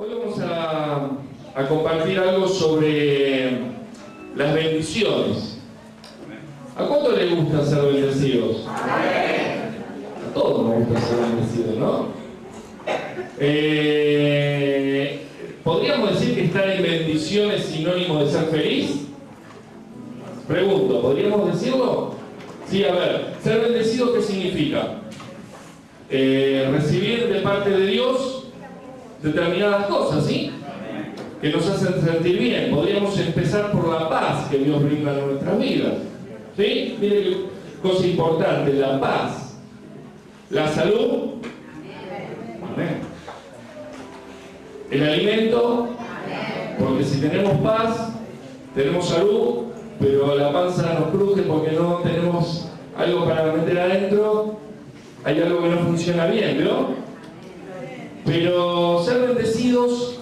Hoy vamos a compartir algo sobre las bendiciones. ¿A cuánto les gusta ser bendecidos? A todos nos gusta ser bendecidos, ¿no? ¿Podríamos decir que estar en bendición es sinónimo de ser feliz? Pregunto, ¿podríamos decirlo? Sí, a ver, ser bendecido, ¿qué significa? Recibir de parte de Dios determinadas cosas, ¿sí? Que nos hacen sentir bien. Podríamos empezar por la paz que Dios brinda en nuestras vidas, ¿sí? Mire qué cosa importante, la paz, la salud, amén. El alimento, porque si tenemos paz, tenemos salud, pero la panza nos cruje porque no tenemos algo para meter adentro, hay algo que no funciona bien, ¿no? Pero ser bendecidos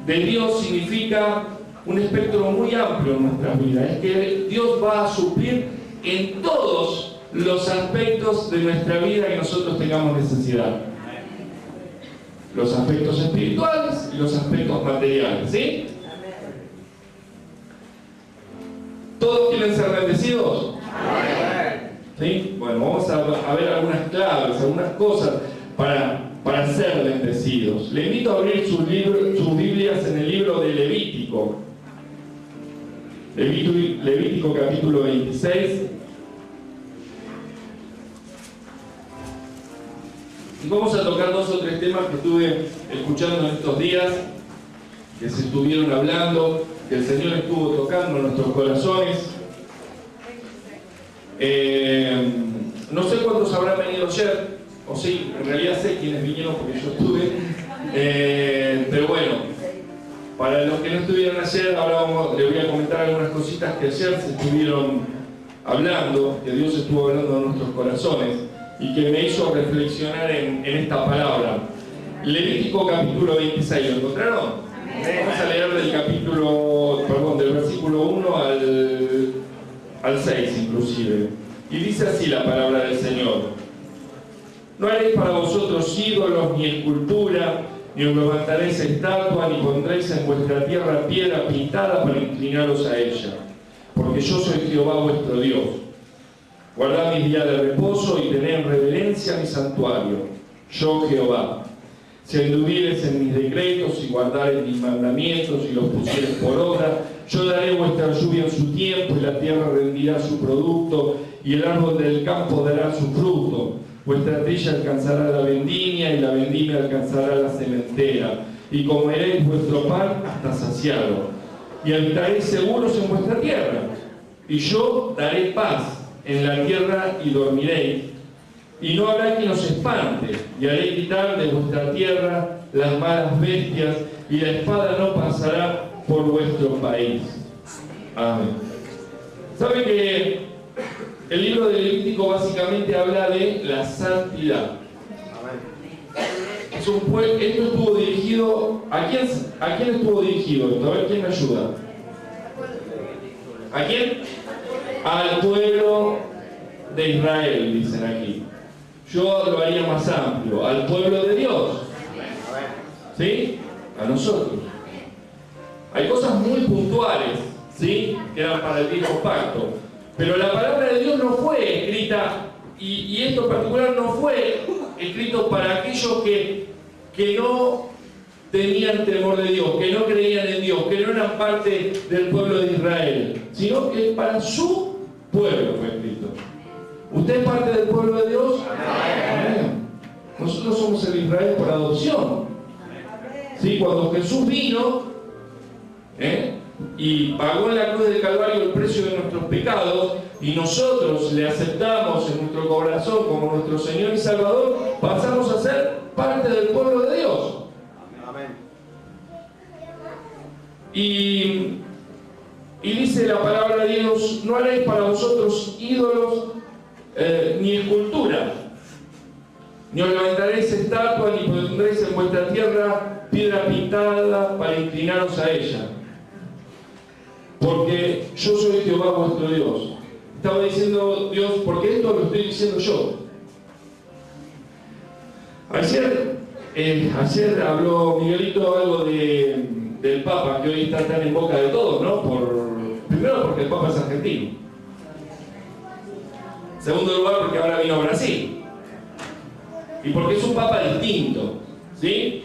de Dios significa un espectro muy amplio en nuestras vidas. Es que Dios va a suplir en todos los aspectos de nuestra vida que nosotros tengamos necesidad. Los aspectos espirituales y los aspectos materiales, ¿sí? ¿Todos quieren ser bendecidos? ¿Sí? Bueno, vamos a ver algunas claves, algunas cosas para ser bendecidos. Le invito a abrir sus Biblias en el libro de Levítico. Levítico capítulo 26. Y vamos a tocar dos o tres temas que estuve escuchando en estos días, que se estuvieron hablando, que el Señor estuvo tocando en nuestros corazones. No sé cuántos habrán venido ayer, o sí, en realidad sé quiénes vinieron porque yo estuve, pero bueno, para los que no estuvieron ayer, ahora les voy a comentar algunas cositas que ayer se estuvieron hablando, que Dios estuvo hablando en nuestros corazones y que me hizo reflexionar en esta palabra. Levítico capítulo 26, ¿lo encontraron? Vamos a leer del versículo 1 al 6 inclusive. Y dice así la palabra del Señor: no haréis para vosotros ídolos ni escultura, ni os levantaréis estatua, ni pondréis en vuestra tierra piedra pintada para inclinaros a ella, porque yo soy Jehová vuestro Dios. Guardad mis días de reposo y tened en reverencia mi santuario, yo Jehová. Si anduviereis en mis decretos y guardareis mis mandamientos y los pusiereis por obra, yo daré vuestra lluvia en su tiempo y la tierra rendirá su producto y el árbol del campo dará su fruto. Vuestra trilla alcanzará la vendimia y la vendimia alcanzará la sementera. Y comeréis vuestro pan hasta saciado. Y habitaréis seguros en vuestra tierra. Y yo daré paz en la tierra y dormiréis. Y no habrá quien os espante, y haré quitar de vuestra tierra las malas bestias, y la espada no pasará por vuestro país. Amén. ¿Sabe que el libro de Levítico básicamente habla de la santidad? Esto estuvo dirigido, ¿a quién estuvo dirigido esto? A ver, ¿quién me ayuda? ¿A quién? Al pueblo de Israel, dicen aquí. Yo lo haría más amplio, al pueblo de Dios, ¿sí? A nosotros. Hay cosas muy puntuales, ¿sí? Que eran para el viejo pacto, pero la palabra de Dios no fue escrita, y esto en particular no fue escrito para aquellos que no tenían temor de Dios, que no creían en Dios, que no eran parte del pueblo de Israel, sino que para su pueblo fue escrito. ¿Usted es parte del pueblo de Dios? Amén. Nosotros somos el Israel por adopción. ¿Sí? Cuando Jesús vino y pagó en la cruz del Calvario el precio de nuestros pecados, y nosotros le aceptamos en nuestro corazón como nuestro Señor y Salvador, pasamos a ser parte del pueblo de Dios. Amén. Y dice la palabra de Dios: no haréis para vosotros ídolos ni escultura, ni os levantaréis estatua, ni pondréis en vuestra tierra piedra pintada para inclinaros a ella, porque yo soy Jehová vuestro Dios. Estaba diciendo Dios, porque esto lo estoy diciendo yo. Ayer Ayer habló Miguelito algo del Papa, que hoy está tan en boca de todos, ¿no? Primero porque el Papa es argentino. Segundo lugar porque ahora vino a Brasil. Y porque es un Papa distinto, ¿sí?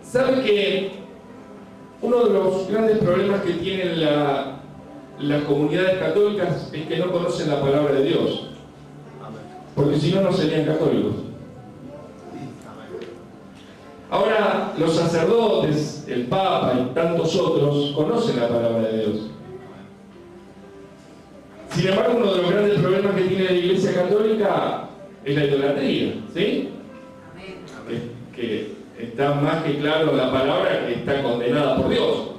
¿Sabe que uno de los grandes problemas que tienen las comunidades católicas es que no conocen la palabra de Dios? Porque si no, no serían católicos. Ahora, los sacerdotes, el Papa y tantos otros conocen la palabra de Dios. Sin embargo, uno de los grandes problemas que tiene la Iglesia Católica es la idolatría, ¿sí? Que está más que claro en la palabra que está condenada por Dios.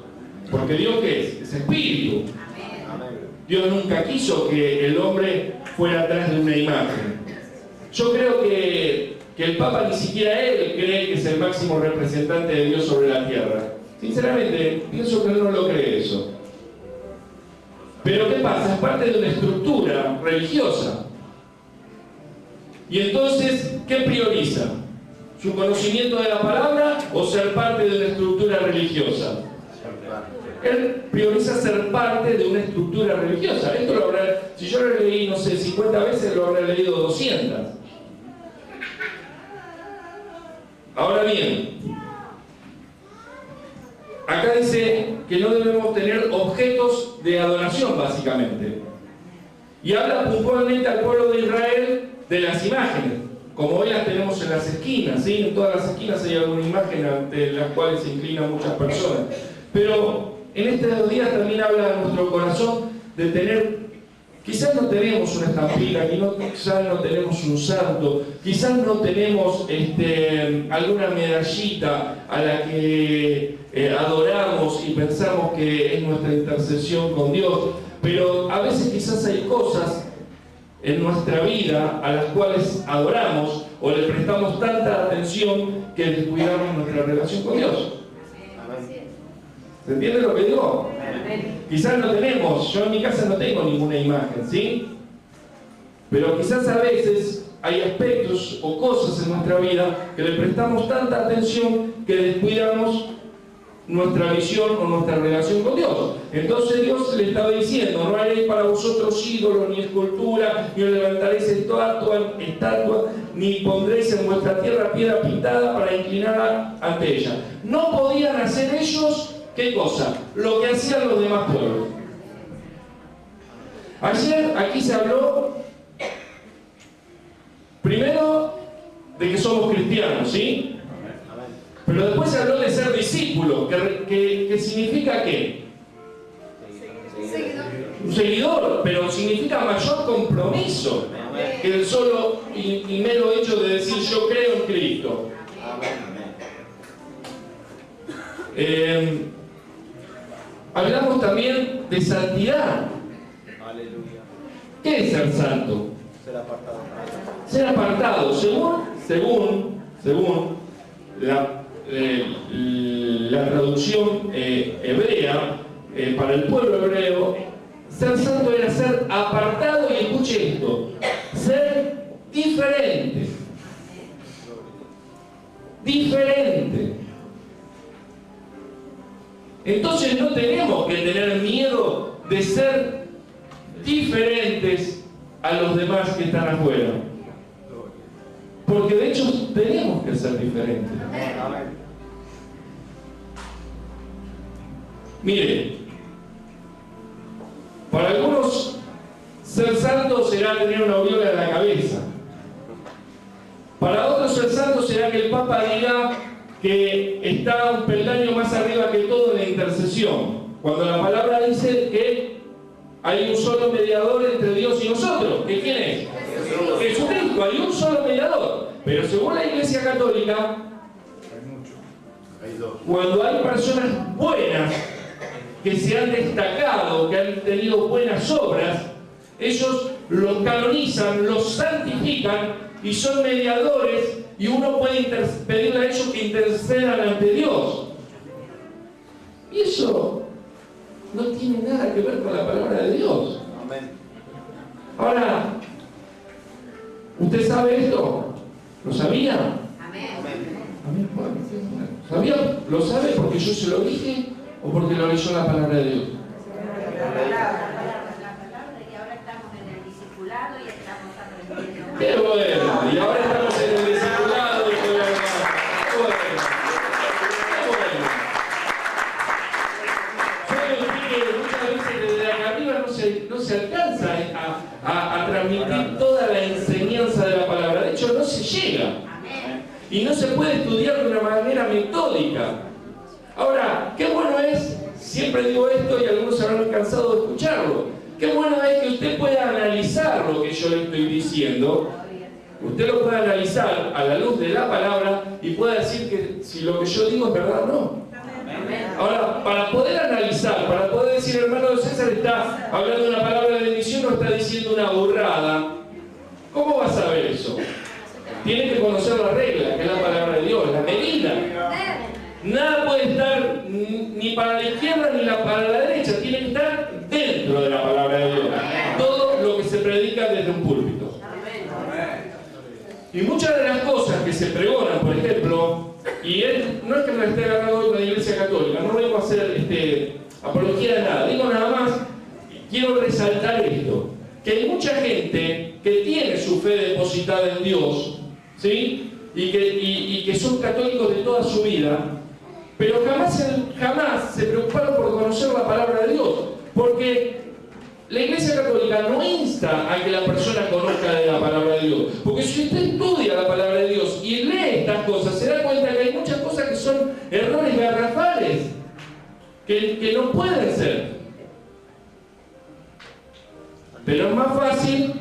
Porque Dios, ¿qué es? Es espíritu. Dios nunca quiso que el hombre fuera atrás de una imagen. Yo creo que el Papa ni siquiera él cree que es el máximo representante de Dios sobre la tierra. Sinceramente, pienso que él no lo cree eso. Pero ¿qué pasa? Es parte de una estructura religiosa. Y entonces, ¿qué prioriza? ¿Su conocimiento de la palabra o ser parte de una estructura religiosa? Él prioriza ser parte de una estructura religiosa. Esto lo habrá, si yo lo leí, no sé, 50 veces, lo habrá leído 200. Ahora bien, acá dice que no debemos tener objetos de adoración, básicamente. Y habla puntualmente al pueblo de Israel de las imágenes, como hoy las tenemos en las esquinas, ¿sí? En todas las esquinas hay alguna imagen ante las cuales se inclinan muchas personas. Pero en estos días también habla de nuestro corazón de tener, quizás no tenemos una estampilla, quizás no tenemos un santo, quizás no tenemos alguna medallita a la que adoramos y pensamos que es nuestra intercesión con Dios, pero a veces quizás hay cosas en nuestra vida a las cuales adoramos o le prestamos tanta atención que descuidamos nuestra relación con Dios. ¿Se entiende lo que digo? Quizás no tenemos, yo en mi casa no tengo ninguna imagen, ¿sí? Pero quizás a veces hay aspectos o cosas en nuestra vida que le prestamos tanta atención que descuidamos nuestra visión o nuestra relación con Dios. Entonces Dios le estaba diciendo: no haréis para vosotros ídolos, ni escultura, ni os levantaréis estatua, ni pondréis en vuestra tierra piedra pintada para inclinar ante ella. No podían hacer ellos, ¿qué cosa? Lo que hacían los demás pueblos. Ayer aquí se habló primero de que somos cristianos, ¿sí? Pero después se habló de ser discípulo, que significa ¿qué? Un seguidor, pero significa mayor compromiso que el solo y mero hecho de decir yo creo en Cristo. Hablamos también de santidad. ¿Qué es ser santo? Ser apartado, según la traducción hebrea, para el pueblo hebreo, ser santo era ser apartado, y escuche esto, ser diferente. Diferente. Entonces no tenemos que tener miedo de ser diferentes a los demás que están afuera. Porque de hecho tenemos que ser diferentes. Mire, para algunos ser santo será tener una aureola en la cabeza. Para otros ser santo será que el Papa diga que está un peldaño más arriba que todo en la intercesión. Cuando la palabra dice que hay un solo mediador entre Dios y nosotros. ¿Que quién es? Jesucristo. Hay un solo mediador. Pero según la Iglesia Católica, cuando hay personas buenas que se han destacado, que han tenido buenas obras, ellos los canonizan, los santifican y son mediadores, y uno puede pedirle a ellos que intercedan ante Dios. Y eso no tiene nada que ver con la palabra de Dios. Ahora, ¿Usted sabe esto? ¿Lo sabía? Amén. Bueno, ¿sabía? ¿Lo sabe porque yo se lo dije o porque lo leyó en la palabra de Dios? La palabra, y ahora estamos en el discipulado y estamos aprendiendo. ¡Qué bueno! Y ahora estamos en el discipulado y qué bueno. ¡Qué bueno! ¿Sabe usted que muchas veces desde acá arriba no se alcanza a transmitir toda la enseñanza de la palabra? De hecho, no se llega. Y no se puede estudiar de una manera metódica. Ahora, qué bueno es, siempre digo esto y algunos se habrán cansado de escucharlo, qué bueno es que usted pueda analizar lo que yo le estoy diciendo. Usted lo puede analizar a la luz de la palabra y pueda decir que si lo que yo digo es verdad o no. Ahora, para poder analizar, para poder decir, hermano César está hablando de una palabra de bendición o está diciendo una burrada, ¿cómo va a saber eso? Tiene que conocer la regla, que es la palabra de Dios, la medida. Nada puede estar ni para la izquierda ni para la derecha, tiene que estar dentro de la palabra de Dios. Todo lo que se predica desde un púlpito. Y muchas de las cosas que se pregonan, por ejemplo, y no es que me esté agarrando hoy con la Iglesia Católica, no vengo a hacer apología de nada, digo nada más, quiero resaltar esto, que hay mucha gente que tiene su fe depositada en Dios, ¿sí? Y que son católicos de toda su vida, pero jamás se preocuparon por conocer la palabra de Dios, porque la Iglesia Católica no insta a que la persona conozca de la palabra de Dios, porque si usted estudia la palabra de Dios y lee estas cosas, se da cuenta que hay muchas cosas que son errores garrafales, que no pueden ser. Pero es más fácil,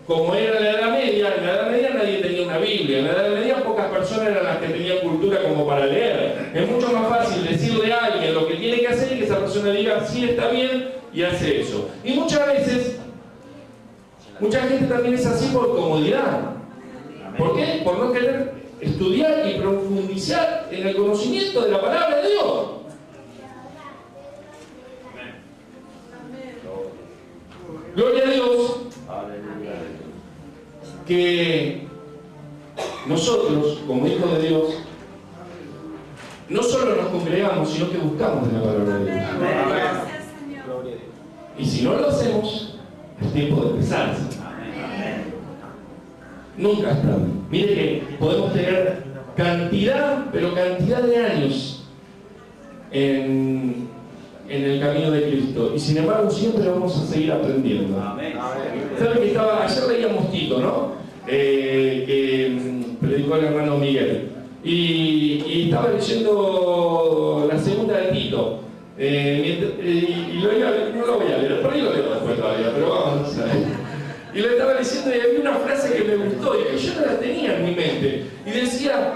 como era en la Edad Media. En la Edad Media nadie tenía una Biblia, en la Edad Media pocas personas eran las que tenían cultura como para leer. Es mucho más fácil decirle a alguien lo que tiene que hacer y que esa persona diga, sí, está bien, y hace eso. Y muchas veces, mucha gente también es así por comodidad. ¿Por qué? Por no querer estudiar y profundizar en el conocimiento de la palabra de Dios. Gloria a Dios que nosotros, como hijos de Dios, no solo nos congregamos, sino que buscamos de la palabra de Dios. Y si no lo hacemos, es tiempo de empezar. Nunca es tarde. Mire que podemos tener cantidad, pero cantidad de años en el camino de Cristo. Y sin embargo, siempre vamos a seguir aprendiendo. ¿Saben que ayer leíamos Tito, ¿no? Que predicó el hermano Miguel. Y estaba leyendo la segunda de Tito. Y no lo voy a leer, por ahí lo leo después todavía, pero vamos a ver. Y lo estaba leyendo y había una frase que me gustó y que yo no la tenía en mi mente. Y decía,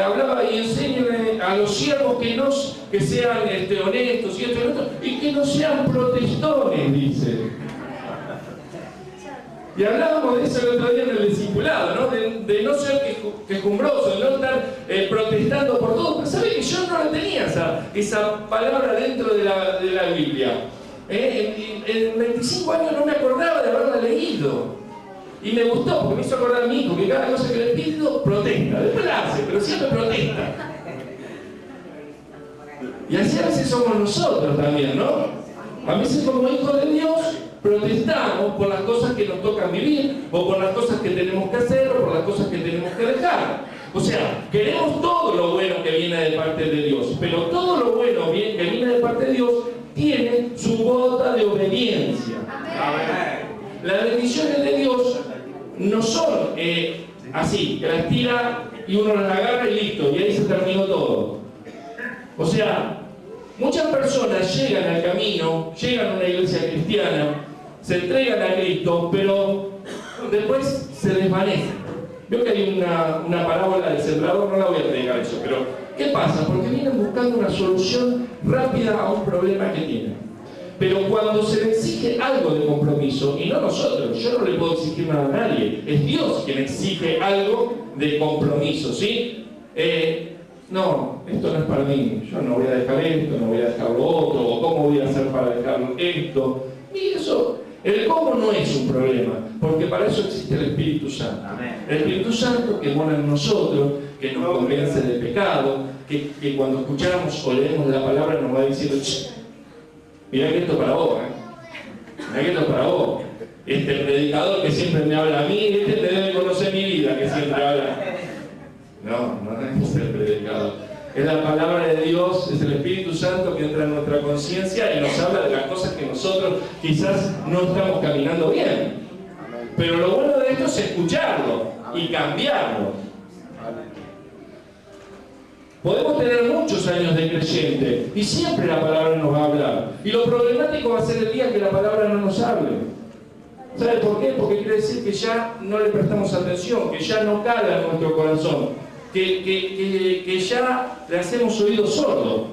hablaba y enséñenle a los siervos que sean honestos y que no sean protestones, dice. Y hablábamos de eso el otro día en el discipulado, ¿no? De no ser quejumbroso, de no estar protestando por todo. Pero ¿sabe que yo no la tenía esa palabra dentro de la Biblia? En 25 años no me acordaba de haberla leído. Y me gustó, porque me hizo acordar a mi hijo, que cada cosa que le pido, protesta. Después la hace, pero siempre protesta. Y así a veces somos nosotros también, ¿no? A veces como hijos de Dios protestamos por las cosas que nos tocan vivir, o por las cosas que tenemos que hacer, o por las cosas que tenemos que dejar. O sea, queremos todo lo bueno que viene de parte de Dios, pero todo lo bueno que viene de parte de Dios tiene su cuota de obediencia. Las bendiciones de Dios no son así, que las tira y uno las agarra y listo, y ahí se terminó todo. O sea, muchas personas llegan al camino, llegan a una iglesia cristiana, se entregan a Cristo, pero después se desvanecen. Veo que hay una parábola del sembrador, no la voy a predicar eso, pero ¿qué pasa? Porque vienen buscando una solución rápida a un problema que tienen. Pero cuando se le exige algo de compromiso, y no nosotros, yo no le puedo exigir nada a nadie, es Dios quien exige algo de compromiso, ¿sí? No, esto no es para mí, yo no voy a dejar esto, no voy a dejar lo otro, o cómo voy a hacer para dejar esto. Y eso El cómo no es un problema, porque para eso existe el Espíritu Santo. El Espíritu Santo que mora en nosotros, que nos convence del pecado, que cuando escuchamos o leemos la palabra nos va diciendo, mirá que esto es para vos, mirá que esto es para vos. Este predicador que siempre me habla a mí, este te debe conocer mi vida, que siempre habla. No es el predicador. Es la palabra de Dios, es el Espíritu Santo que entra en nuestra conciencia y nos habla de las cosas que nosotros quizás no estamos caminando bien. Pero lo bueno de esto es escucharlo y cambiarlo. Podemos tener muchos años de creyente y siempre la palabra nos va a hablar. Y lo problemático va a ser el día que la palabra no nos hable. ¿Sabe por qué? Porque quiere decir que ya no le prestamos atención, que ya no cala en nuestro corazón, que ya le hacemos oído sordo.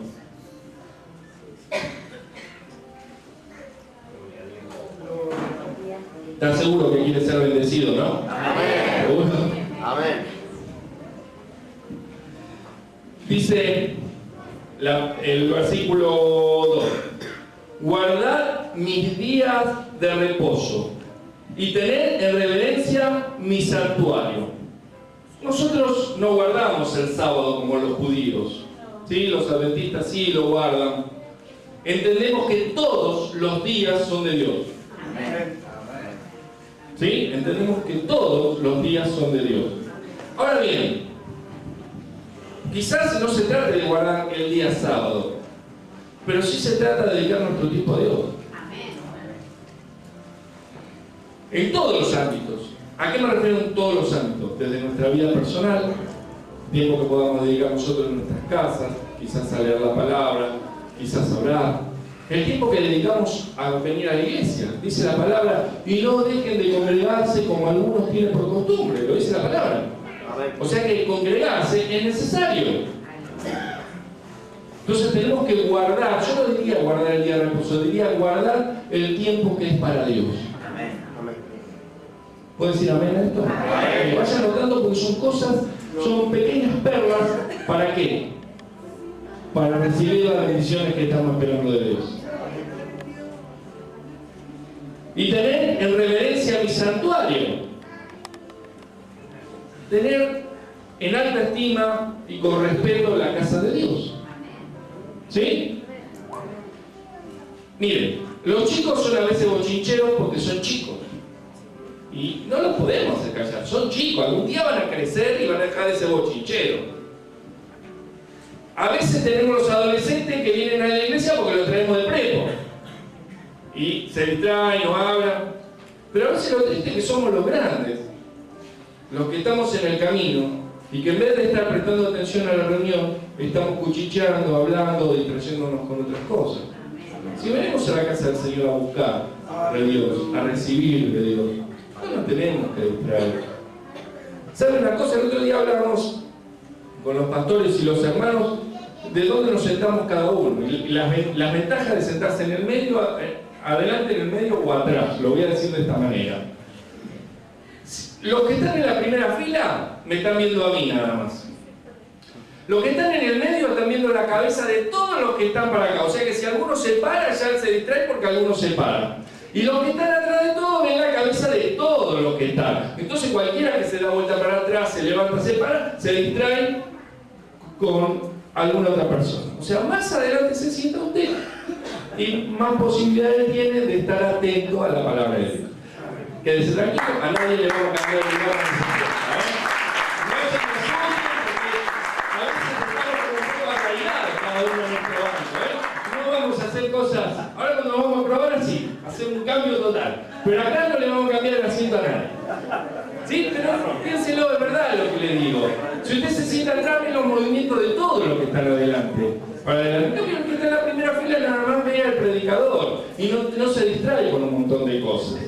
¿Estás seguro que quiere ser bendecido, no? Amén. ¿Seguro? Amén. Dice el versículo 2: guardad mis días de reposo y tener en reverencia mi santuario. Nosotros no guardamos el sábado como los judíos, ¿sí? Los adventistas sí lo guardan. Entendemos que todos los días son de Dios. ¿Sí? Entendemos que todos los días son de Dios. Ahora bien, quizás no se trate de guardar el día sábado, pero sí se trata de dedicar nuestro tiempo a Dios. En todos los ámbitos. ¿A qué me refiero en todos los ámbitos? Desde nuestra vida personal, tiempo que podamos dedicar nosotros en nuestras casas, quizás a leer la palabra, quizás a orar. El tiempo que dedicamos a venir a la iglesia. Dice la palabra, y no dejen de congregarse como algunos tienen por costumbre. Lo dice la palabra. O sea que congregarse es necesario. Entonces tenemos que guardar, yo no diría guardar el día de reposo, diría guardar el tiempo que es para Dios. ¿Puedo decir amén a esto? Amén. Vayan notando porque son cosas, son pequeñas perlas. ¿Para qué? Para recibir las bendiciones que estamos esperando de Dios. Y tener en reverencia mi santuario. Tener en alta estima y con respeto la casa de Dios. ¿Sí? Miren, los chicos son a veces bochincheros porque son chicos. Y no los podemos hacer callar, son chicos, algún día van a crecer y van a dejar de ser bochincheros. A veces tenemos los adolescentes que vienen a la iglesia porque los traemos de prepo. Y se distraen, nos hablan. Pero a veces lo triste es que somos los grandes, los que estamos en el camino, y que en vez de estar prestando atención a la reunión, estamos cuchicheando, hablando, distrayéndonos con otras cosas. Si venimos a la casa del Señor a buscar de Dios, a recibir de Dios, no nos tenemos que distraer. ¿Saben una cosa? El otro día hablábamos con los pastores y los hermanos de dónde nos sentamos cada uno. Y las ventajas de sentarse en el medio, adelante, en el medio o atrás. Lo voy a decir de esta manera. Los que están en la primera fila me están viendo a mí nada más. Los que están en el medio están viendo la cabeza de todos los que están para acá. O sea que si alguno se para, ya se distrae porque alguno se para. Y los que están atrás de todos ven la cabeza de todos los que están. Entonces cualquiera que se da vuelta para atrás, se levanta, se para, se distrae con alguna otra persona. O sea, más adelante se sienta usted y más posibilidades tiene de estar atento a la palabra de Dios. Quédese tranquilo, a nadie le vamos a cambiar el lugar. No se preocupen porque a veces estamos como un poco arraigados cada uno en nuestro banco. No vamos a hacer cosas. Ahora cuando vamos a probar así, hacer un cambio total. Pero acá no le vamos a cambiar el asiento a nadie. ¿Sí? Pero piénselo de verdad lo que le digo. Si usted se sienta atrás, ve los movimientos de todos los que están adelante. Para adelante. No, que está en la primera fila nada más vea al predicador y no se distrae con un montón de cosas.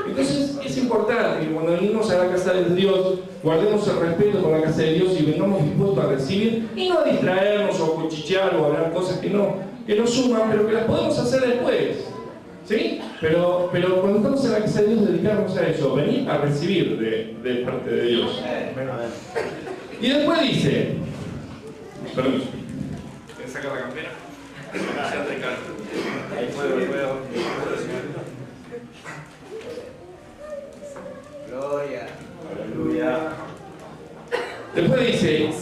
Entonces es importante que cuando venimos a la casa de Dios guardemos el respeto por la casa de Dios y vengamos dispuestos a recibir y no a distraernos o a cuchichear o a hablar cosas que no suman, pero que las podemos hacer después. ¿Sí? Pero cuando estamos en la casa de Dios dedicarnos a eso, venir a recibir de parte de Dios. Y después dice, perdón, ¿quieres sacar la campera? Ya te cargo.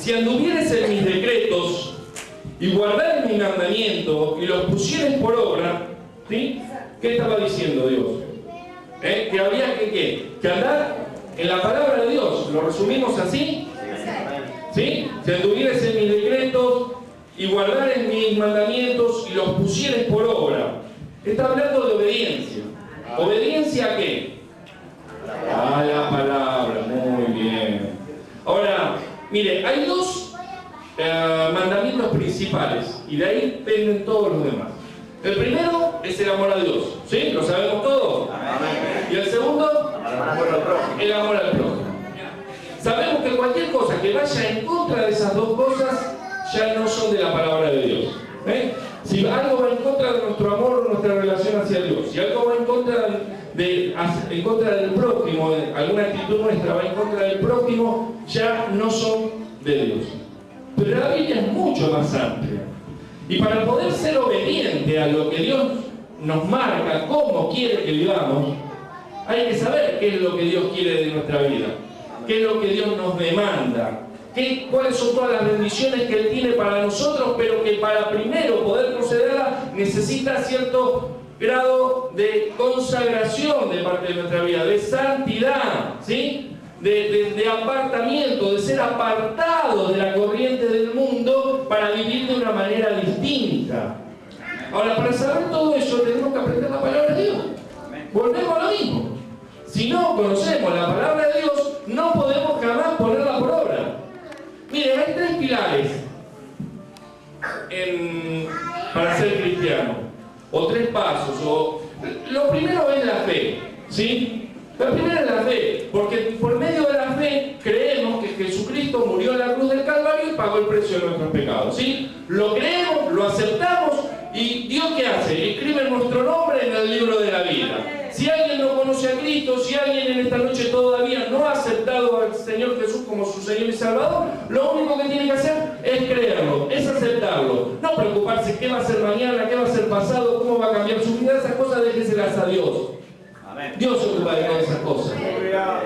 si anduvieres en mis decretos y guardares mi mandamiento y los pusieres por obra, ¿sí? ¿Qué estaba diciendo Dios? Que había que andar en la palabra de Dios. ¿Lo resumimos así? ¿Sí? Si anduvieres en mis decretos y guardares mis mandamientos y los pusieres por obra. Está hablando de obediencia. ¿Obediencia a qué? A la palabra. Muy bien. Ahora, mire, hay dos mandamientos principales y de ahí penden todos los demás. El primero es el amor a Dios. ¿Sí? ¿Lo sabemos todos? Y el segundo, el amor al prójimo. Sabemos que cualquier cosa que vaya en contra de esas dos cosas ya no son de la palabra de Dios. Si algo va en contra de nuestro amor o nuestra relación hacia Dios, si algo va en contra del prójimo, alguna actitud nuestra va en contra del prójimo, ya no son de Dios. Pero la Biblia es mucho más amplia. Y para poder ser obediente a lo que Dios nos marca, cómo quiere que vivamos, hay que saber qué es lo que Dios quiere de nuestra vida, qué es lo que Dios nos demanda, cuáles son todas las bendiciones que Él tiene para nosotros, pero que para primero poder concederla necesita cierto grado de consagración de parte de nuestra vida, de santidad, ¿sí? De apartamiento, de ser apartados de la corriente del mundo para vivir de una manera distinta. Ahora, para saber todo eso tenemos que aprender la palabra de Dios. Volvemos a lo mismo. Si no conocemos la palabra de Dios, no podemos jamás ponerla por obra. Miren, hay tres pilares para ser cristiano, o tres pasos. Lo primero es la fe, ¿sí? La primera es la fe, porque por medio de la fe creemos que Jesucristo murió en la cruz del Calvario y pagó el precio de nuestros pecados, ¿sí? Lo creemos, lo aceptamos y Dios ¿qué hace? Escribe nuestro nombre en el libro de la vida. Si alguien no conoce a Cristo, si alguien en esta noche todavía no ha aceptado al Señor Jesús como su Señor y Salvador, lo único que tiene que hacer es creerlo, es aceptarlo. No preocuparse qué va a ser mañana, qué va a ser pasado, cómo va a cambiar su vida, esas cosas déjeselas a Dios. Dios se ocupa de todas esas cosas.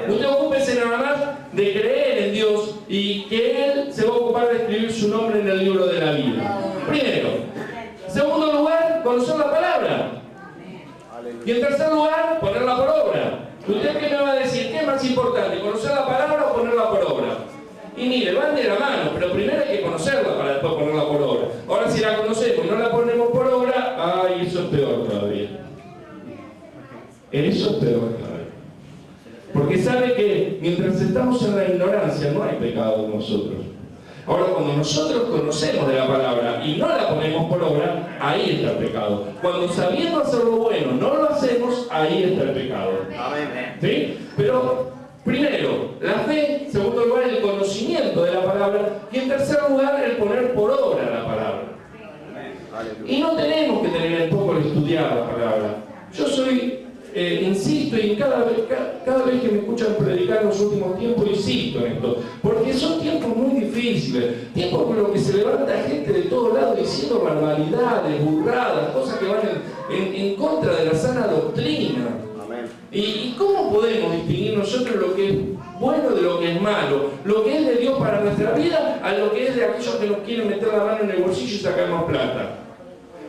Usted ocúpese nada más de creer en Dios y que Él se va a ocupar de escribir su nombre en el libro de la vida. Primero. Segundo lugar, conocer la palabra. Y en tercer lugar, ponerla por obra. ¿Usted qué me va a decir? ¿Qué es más importante? ¿Conocer la palabra o ponerla por obra? Y mire, van de la mano, pero primero hay que conocerla para después ponerla por obra. Ahora si la conocemos y no la ponemos por obra, ¡ay, eso es peor todavía! Eso es peor todavía. Porque sabe que mientras estamos en la ignorancia no hay pecado en nosotros. Ahora, cuando nosotros conocemos de la palabra y no la ponemos por obra, ahí está el pecado. Cuando sabiendo hacer lo bueno no lo hacemos, ahí está el pecado. ¿Sí? Pero, primero, la fe. Segundo lugar, el conocimiento de la palabra. Y en tercer lugar, el poner por obra la palabra. Y no tenemos que tener en poco el estudiar la palabra. Yo soy... insisto, y cada vez que me escuchan predicar en los últimos tiempos, insisto en esto, porque son tiempos muy difíciles, tiempos con los que se levanta gente de todos lados diciendo barbaridades, burradas, cosas que van en contra de la sana doctrina. ¿Y cómo podemos distinguir nosotros lo que es bueno de lo que es malo, lo que es de Dios para nuestra vida, a lo que es de aquellos que nos quieren meter la mano en el bolsillo y sacarnos plata?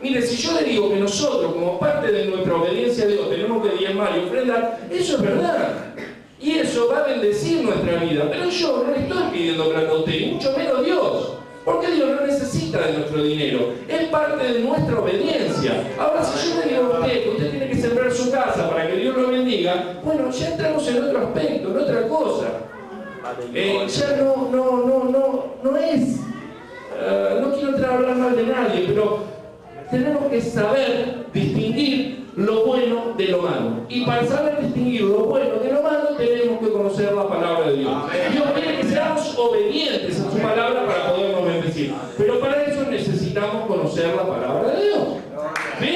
Mire, si yo le digo que nosotros, como parte de nuestra obediencia a Dios, tenemos que diezmar y ofrendar, eso es verdad. Y eso va a bendecir nuestra vida. Pero yo no le estoy pidiendo plata a usted, y mucho menos Dios. Porque Dios no necesita de nuestro dinero. Es parte de nuestra obediencia. Ahora, si yo le digo a usted que usted tiene que sembrar su casa para que Dios lo bendiga, bueno, ya entramos en otro aspecto, en otra cosa. Ya no es... no quiero entrar a hablar mal de nadie, pero... tenemos que saber distinguir lo bueno de lo malo. Y para saber distinguir lo bueno de lo malo, tenemos que conocer la palabra de Dios. Dios quiere que seamos obedientes a su palabra para podernos bendecir. Pero para eso necesitamos conocer la palabra de Dios. ¿Sí?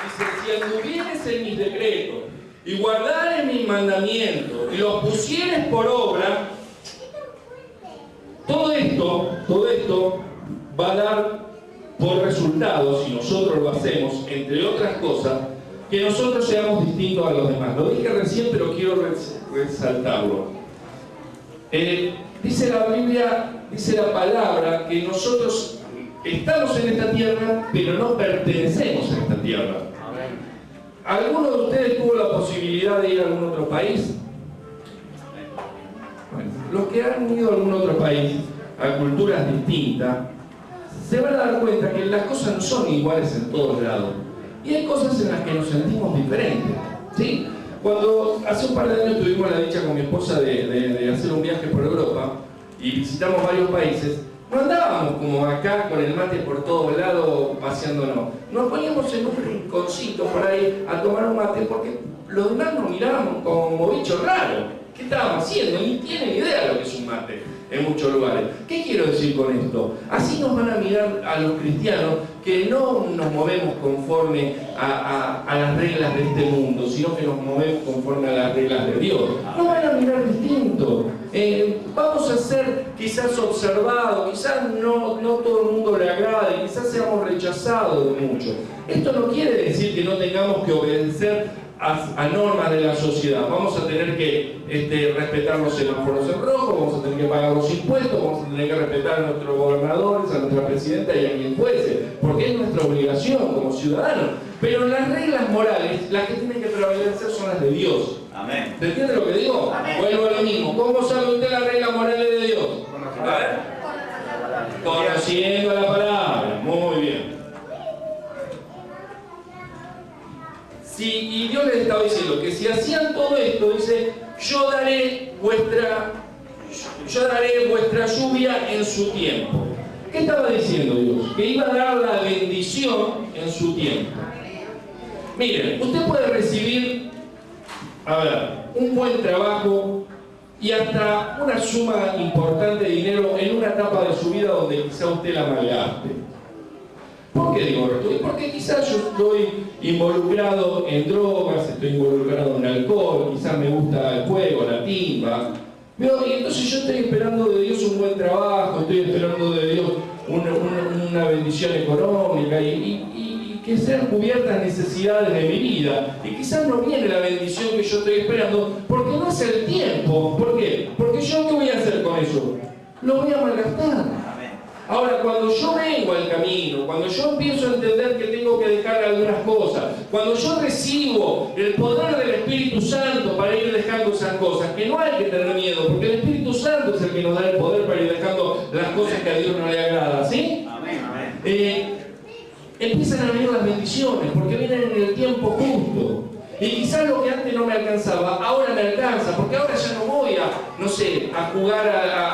Dice, si anduvieres en mis decretos, y guardares mis mandamientos y los pusieres por obra, todo esto va a dar por resultado, si nosotros lo hacemos, entre otras cosas, que nosotros seamos distintos a los demás. Lo dije recién, pero quiero resaltarlo. Dice la Biblia, dice la palabra, que nosotros estamos en esta tierra, pero no pertenecemos a esta tierra. ¿Alguno de ustedes tuvo la posibilidad de ir a algún otro país? Bueno, los que han ido a algún otro país, a culturas distintas, se van a dar cuenta que las cosas no son iguales en todos lados. Y hay cosas en las que nos sentimos diferentes, ¿sí? Cuando hace un par de años tuvimos la dicha con mi esposa de hacer un viaje por Europa y visitamos varios países, no andábamos como acá con el mate por todos lados paseándonos. Nos poníamos en un rinconcito por ahí a tomar un mate porque los demás nos mirábamos como bichos raros. ¿Qué estábamos haciendo? Ni tienen idea de lo que es un mate en muchos lugares. ¿Qué quiero decir con esto? Así nos van a mirar a los cristianos que no nos movemos conforme a las reglas de este mundo, sino que nos movemos conforme a las reglas de Dios. Nos van a mirar distinto. Vamos a ser quizás observados, quizás no todo el mundo le agrade, quizás seamos rechazados de muchos. Esto no quiere decir que no tengamos que obedecer a normas de la sociedad. Vamos a tener que respetar los semáforos en rojo, vamos a tener que pagar los impuestos, vamos a tener que respetar a nuestros gobernadores, a nuestra presidenta y a quien fuese, porque es nuestra obligación como ciudadanos. Pero las reglas morales, las que tienen que prevalecer son las de Dios. Amén. ¿Se entiende lo que digo? Amén. Vuelvo a lo mismo. ¿Cómo sabe usted las reglas morales de Dios? A ver. Conociendo la palabra. Muy bien. Sí, y Dios les estaba diciendo que si hacían todo esto, dice, yo daré vuestra lluvia en su tiempo. ¿Qué estaba diciendo Dios? Que iba a dar la bendición en su tiempo. Miren, usted puede recibir, un buen trabajo y hasta una suma importante de dinero en una etapa de su vida donde quizá usted la malgaste. ¿Por qué digo esto? Porque quizás yo estoy involucrado en drogas, estoy involucrado en alcohol, quizás me gusta el juego, la timba. Y entonces yo estoy esperando de Dios un buen trabajo, estoy esperando de Dios una bendición económica y que sean cubiertas necesidades de mi vida. Y quizás no viene la bendición que yo estoy esperando porque no es el tiempo. ¿Por qué? Porque yo, ¿qué voy a hacer con eso? Lo voy a malgastar. Ahora, cuando yo vengo al camino, cuando yo empiezo a entender que tengo que dejar algunas cosas, cuando yo recibo el poder del Espíritu Santo para ir dejando esas cosas, que no hay que tener miedo, porque el Espíritu Santo es el que nos da el poder para ir dejando las cosas que a Dios no le agrada, ¿sí? Amén. Empiezan a venir las bendiciones, porque vienen en el tiempo justo. Y quizás lo que antes no me alcanzaba, ahora me alcanza, porque ahora ya no voy a jugar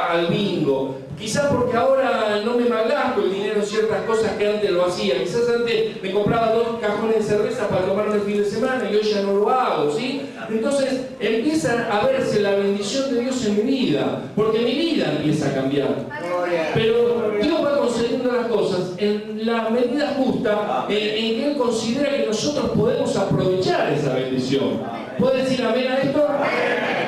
al bingo. Quizás porque ahora no me malgasto el dinero en ciertas cosas que antes lo hacía. Quizás antes me compraba 2 cajones de cerveza para tomarme el fin de semana y hoy ya no lo hago, ¿sí? Entonces empieza a verse la bendición de Dios en mi vida, porque mi vida empieza a cambiar. Pero Dios va concediendo las cosas en la medida justa en que Él considera que nosotros podemos aprovechar esa bendición. ¿Puede decir amén a esto?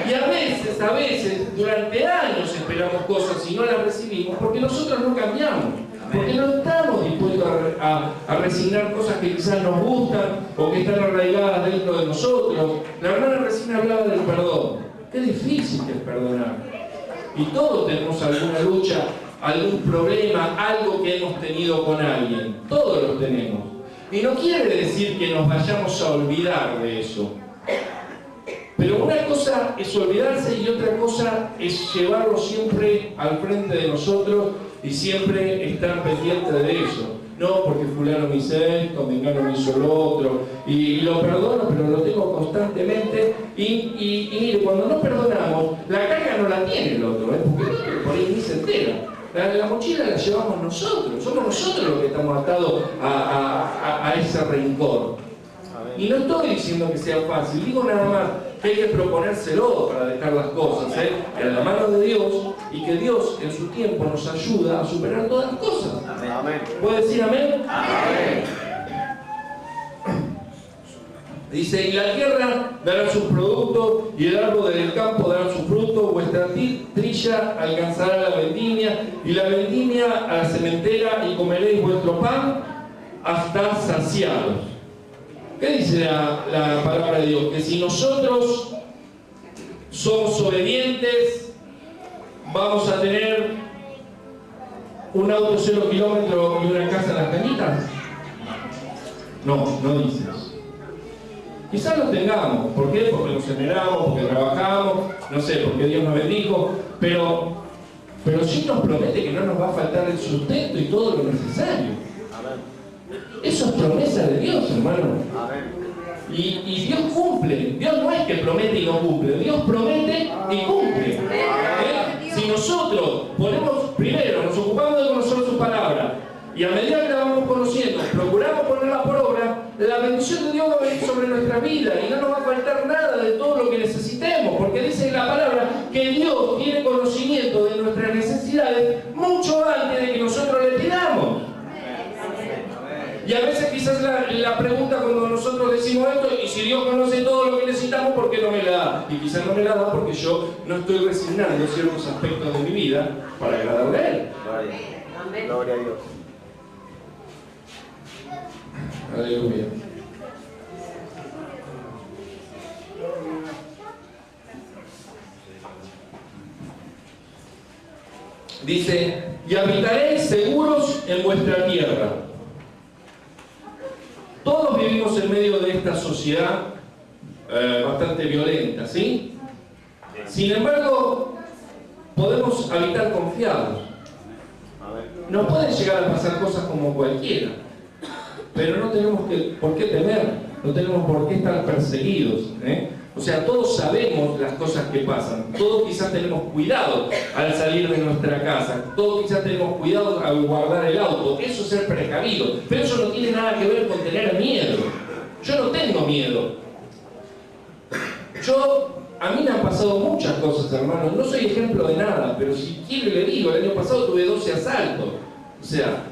Y a veces, durante años esperamos cosas y no las recibimos porque nosotros no cambiamos. Porque no estamos dispuestos a resignar cosas que quizás nos gustan o que están arraigadas dentro de nosotros. La hermana recién hablaba del perdón. Qué difícil que es perdonar. Y todos tenemos alguna lucha, algún problema, algo que hemos tenido con alguien. Todos lo tenemos. Y no quiere decir que nos vayamos a olvidar de eso. Pero una cosa es olvidarse y otra cosa es llevarlo siempre al frente de nosotros y siempre estar pendiente de eso. No, porque fulano me hizo esto, mengano me hizo lo otro, y lo perdono, pero lo tengo constantemente. Y mire, cuando no perdonamos, la carga no la tiene el otro, porque por ahí ni se entera. La mochila la llevamos nosotros, somos nosotros los que estamos atados a ese rencor. Y no estoy diciendo que sea fácil, digo nada más que hay que proponérselo para dejar las cosas, en la mano de Dios, y que Dios en su tiempo nos ayuda a superar todas las cosas. Amén. ¿Puede decir amén? Amén. Dice, y la tierra dará sus productos, y el árbol del campo dará su fruto, vuestra trilla alcanzará la vendimia, y la vendimia a la sementera, y comeréis vuestro pan hasta saciados. ¿Qué dice la palabra de Dios? Que si nosotros somos obedientes, vamos a tener un auto 0 kilómetros y una casa en las cañitas. No, no dice eso. Quizás lo tengamos. ¿Por qué? Porque nos generamos, porque trabajamos, no sé, porque Dios nos bendijo, pero sí nos promete que no nos va a faltar el sustento y todo lo necesario. Eso es promesa de Dios, hermano. Y Dios cumple. Dios no es que promete y no cumple. Dios promete y cumple. Si nosotros primero nos ocupamos de conocer su palabra, y a medida que la vamos conociendo, procuramos ponerla por obra, la bendición de Dios va a venir sobre nuestra vida y no nos va a faltar nada de todo lo que necesitemos, porque dice en la palabra que Dios tiene conocimiento de nuestras necesidades mucho antes de que nosotros le pidamos. Y a veces quizás la pregunta cuando nosotros decimos esto, y si Dios conoce todo lo que necesitamos, ¿por qué no me la da? Y quizás no me la da porque yo no estoy resignando ciertos aspectos de mi vida para agradarle a Él. Gloria a Dios. Aleluya. Dice, y habitaréis seguros en vuestra tierra. Todos vivimos en medio de esta sociedad bastante violenta, ¿sí? Sin embargo, podemos habitar confiados. Nos pueden llegar a pasar cosas como cualquiera, pero no tenemos por qué temer, no tenemos por qué estar perseguidos, O sea, todos sabemos las cosas que pasan, todos quizás tenemos cuidado al salir de nuestra casa, todos quizás tenemos cuidado al guardar el auto, eso es ser precavido, pero eso no tiene nada que ver con tener miedo. Yo no tengo miedo. A mí me han pasado muchas cosas, hermanos, no soy ejemplo de nada, pero si quiero le digo, el año pasado tuve 12 asaltos, o sea,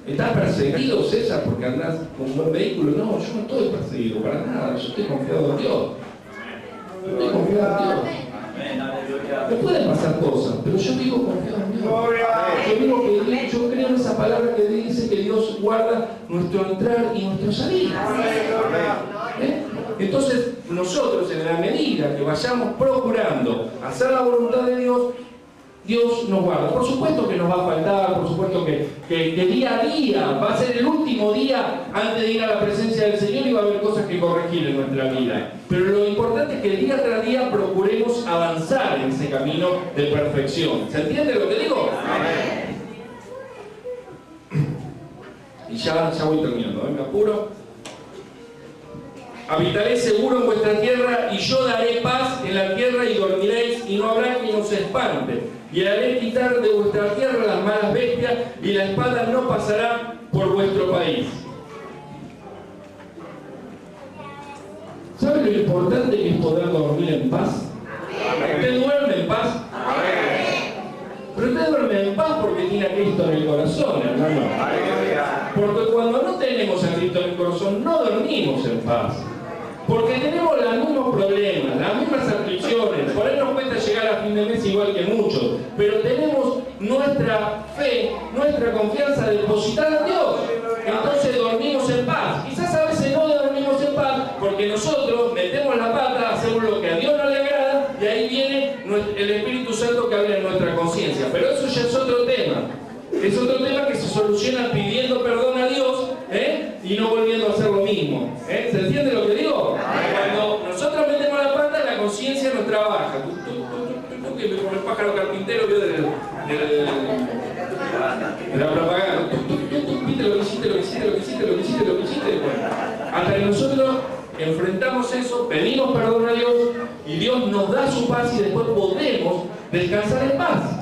¿Estás perseguido, César, porque andás con un buen vehículo? No, yo no estoy perseguido para nada, yo estoy confiado en Dios. Estoy confiado en Dios. Me pueden pasar cosas, pero yo vivo confiado en Dios. Yo creo en esa palabra que dice que Dios guarda nuestro entrar y nuestro salir. Entonces, nosotros, en la medida que vayamos procurando hacer la voluntad de Dios, Dios nos guarda. Por supuesto que nos va a faltar, por supuesto que día a día va a ser el último día antes de ir a la presencia del Señor y va a haber cosas que corregir en nuestra vida. Pero lo importante es que día tras día procuremos avanzar en ese camino de perfección. ¿Se entiende lo que digo? Amén. Y ya voy terminando, me apuro. Habitaré seguro en vuestra tierra y yo daré paz en la tierra y dormiréis y no habrá quien os espante. Y haré quitar de vuestra tierra las malas bestias y la espada no pasará por vuestro país. ¿Sabe lo importante que es poder dormir en paz? ¿Usted duerme en paz? Pero usted duerme en paz porque tiene a Cristo en el corazón, hermano. Porque cuando no tenemos a Cristo en el corazón, no dormimos en paz. Porque tenemos los mismos problemas, las mismas aflicciones. Por ahí nos cuesta llegar a fin de mes igual que muchos. Pero tenemos nuestra fe, nuestra confianza depositada en Dios. Entonces dormimos en paz. Quizás a veces no dormimos en paz porque nosotros metemos la pata, hacemos lo que a Dios no le agrada y ahí viene el Espíritu Santo que habla en nuestra conciencia. Pero eso ya es otro tema. Es otro tema que se soluciona pidiendo perdón a Dios y no volviendo a hacer lo mismo. ¿Se entiende lo que digo? Cuando nosotros metemos la pata, la conciencia no trabaja. Como el pájaro carpintero vio de la propaganda. Viste lo que hiciste. Bueno, hasta que nosotros enfrentamos eso, pedimos perdón a Dios y Dios nos da su paz y después podemos descansar en paz.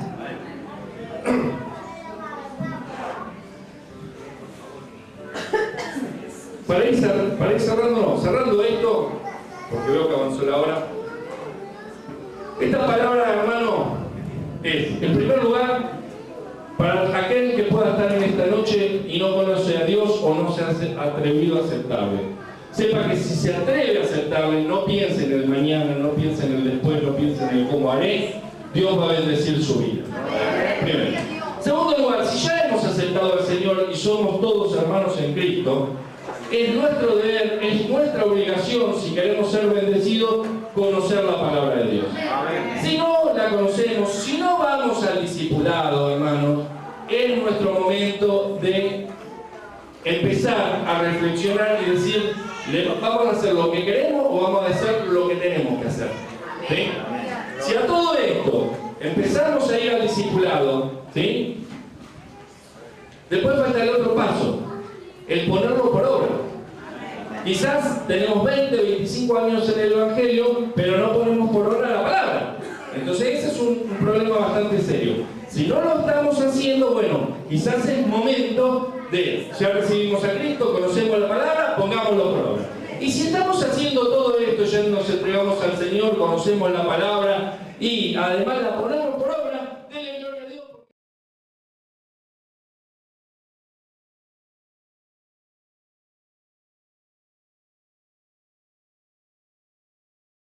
Para ir cerrando esto, porque veo que avanzó la hora. Esta palabra, hermano, es, en primer lugar, para aquel que pueda estar en esta noche y no conoce a Dios o no se ha atrevido a aceptarle. Sepa que si se atreve a aceptarle, no piense en el mañana, no piense en el después, no piense en el cómo haré, Dios va a bendecir su vida. Primero. Segundo lugar, si ya hemos aceptado al Señor y somos todos hermanos en Cristo, es nuestro deber, es nuestra obligación, si queremos ser bendecidos, conocer la palabra de Dios. Si no la conocemos, si no vamos al discipulado, hermanos, es nuestro momento de empezar a reflexionar y decir, ¿vamos a hacer lo que queremos o vamos a hacer lo que tenemos que hacer? ¿Sí? Si a todo esto empezamos a ir al discipulado, ¿sí? Después falta el otro paso, el ponerlo por obra. Quizás tenemos 20, 25 años en el Evangelio, pero no ponemos por obra la palabra. Entonces ese es un problema bastante serio. Si no lo estamos haciendo, bueno, quizás es momento de, ya recibimos a Cristo, conocemos la palabra, pongámoslo por obra. Y si estamos haciendo todo esto, ya nos entregamos al Señor, conocemos la palabra y además la ponemos